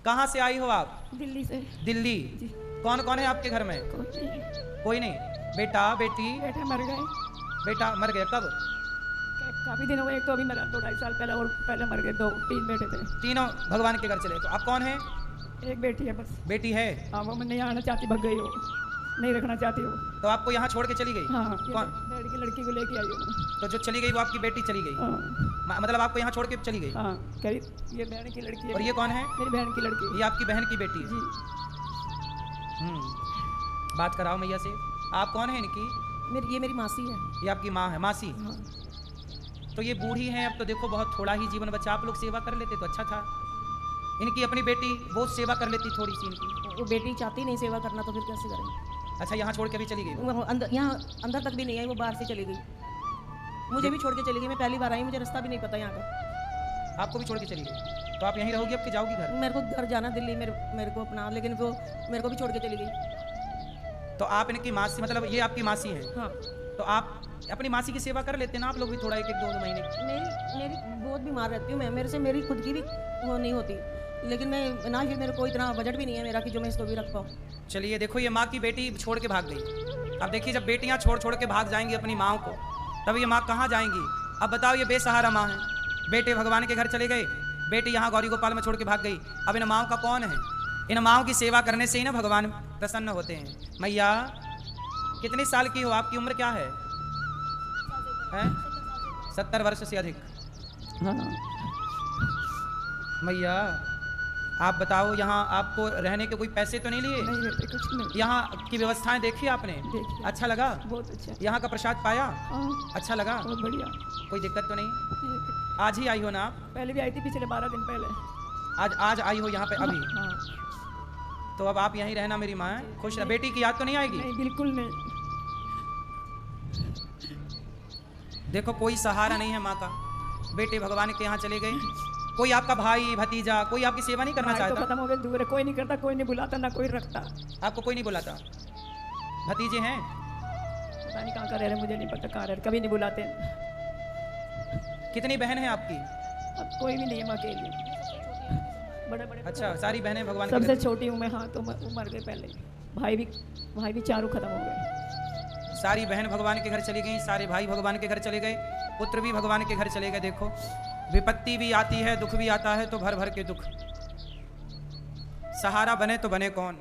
कहाँ से आई हो आप? दिल्ली से। दिल्ली। कौन कौन है आपके घर में? कोई नहीं। बेटा बेटी? बेटे मर गए। बेटा मर गया कब? काफी दिन हो गए। एक तो अभी मरा 2-2.5 साल पहले, और पहले मर गए 2-3 बेटे थे। तीनों भगवान के घर चले। तो आप कौन है? एक बेटी है बस। बेटी है? हाँ, वो मैं नहीं आना चाहती, भग गई हो, नहीं रखना चाहती हो। तो आपको यहाँ छोड़ के चली गई? हाँ, कौन? डैडी की लड़की को लेके आई हूँ। तो जो चली गई वो आपकी बेटी चली गई? हाँ। मतलब आपको यहाँ छोड़ के चली गई? हाँ, कह रही ये बहन की लड़की है। और ये कौन है? मेरी बहन की लड़की। ये आपकी बहन की बेटी है? जी। बात कराओ मैया से। आप कौन है इनकी? ये मेरी मासी है। ये आपकी माँ है? मासी। हाँ। तो ये बूढ़ी हैं, अब तो देखो बहुत थोड़ा ही जीवन बचा, आप लोग सेवा कर लेते तो अच्छा था। इनकी अपनी बेटी वो सेवा कर लेती थोड़ी सी इनकी। वो बेटी चाहती नहीं सेवा करना, तो फिर कैसे करें? अच्छा, यहाँ छोड़ के भी चली गई? यहाँ अंदर तक भी नहीं आई, वो बाहर से चली गई। मुझे भी छोड़ के चली गई। मैं पहली बार आई, मुझे रास्ता भी नहीं पता यहाँ का। आपको भी छोड़ के चली गई? तो आप यहीं रहोगी अब कि जाओगी घर? मेरे को घर जाना दिल्ली, मेरे को अपना, लेकिन वो मेरे को भी छोड़ के चली गई। तो आप इनकी मासी, मतलब ये आपकी मासी है? हाँ। तो आप अपनी मासी की सेवा कर लेते ना आप लोग भी थोड़ा, 1-2 महीने? मेरी बहुत बीमार रहती हूँ मैं, मेरे से मेरी खुद की भी वो नहीं होती, लेकिन मैं ना, फिर मेरे को इतना बजट भी नहीं है मेरा कि जो मैं इसको भी रख पाऊँ। चलिए देखो, ये माँ की बेटी छोड़ के भाग गई। अब देखिए, जब बेटियाँ छोड़ छोड़ के भाग जाएंगी अपनी माँ को, तब ये माँ कहाँ जाएंगी? अब बताओ, ये बेसहारा माँ है। बेटे भगवान के घर चले गए, बेटी यहाँ गौरी गोपाल में छोड़ के भाग गई। अब इन माँओं का कौन है? इन माँओं की सेवा करने से ही ना भगवान प्रसन्न होते हैं। मैया, कितने साल की हो? आपकी उम्र क्या है? 70 वर्ष से अधिक? हाँ। मैया आप बताओ, यहाँ आपको रहने के कोई पैसे तो नहीं लिए? नहीं बेटे, कुछ नहीं। यहाँ की व्यवस्थाएं देखी आपने? देखी। अच्छा लगा? बहुत अच्छा। यहाँ का प्रसाद पाया? हाँ। अच्छा लगा? बहुत बढ़िया। कोई दिक्कत तो नहीं? आज ही आई हो ना आप? पहले भी आई थी, पिछले 12 दिन पहले। आज आई हो यहाँ पे अभी? हाँ। तो अब आप यहीं रहना मेरी माँ, खुश रह। बेटी की याद तो नहीं आएगी? नहीं, बिल्कुल नहीं। देखो, कोई सहारा नहीं है माँ का। बेटे भगवान के यहाँ चले गए, कोई आपका भाई भतीजा कोई आपकी सेवा नहीं करना चाहता? तो खत्म हो गए, दूर है, कोई नहीं करता, कोई नहीं बुलाता, ना कोई रखता। आपको कोई नहीं बुलाता? भतीजे हैं? पता नहीं कहाँ का रह रहे, मुझे नहीं पता कहाँ रह रहे, कभी नहीं बुलाते। कितनी बहन है आपकी? अब कोई भी नहीं है, मैं अकेली। बड़े बड़े। अच्छा, सारी बहनें भगवान के सबसे छोटी हूँ मैं। हाँ, तो मर गए पहले। भाई भी चारों खत्म हो गए। सारी बहन भगवान के घर चली गई, सारे भाई भगवान के घर चले गए, पुत्र भी भगवान के घर चले गए। देखो, विपत्ति भी आती है, दुख भी आता है, तो भर भर के दुख। सहारा बने तो बने कौन?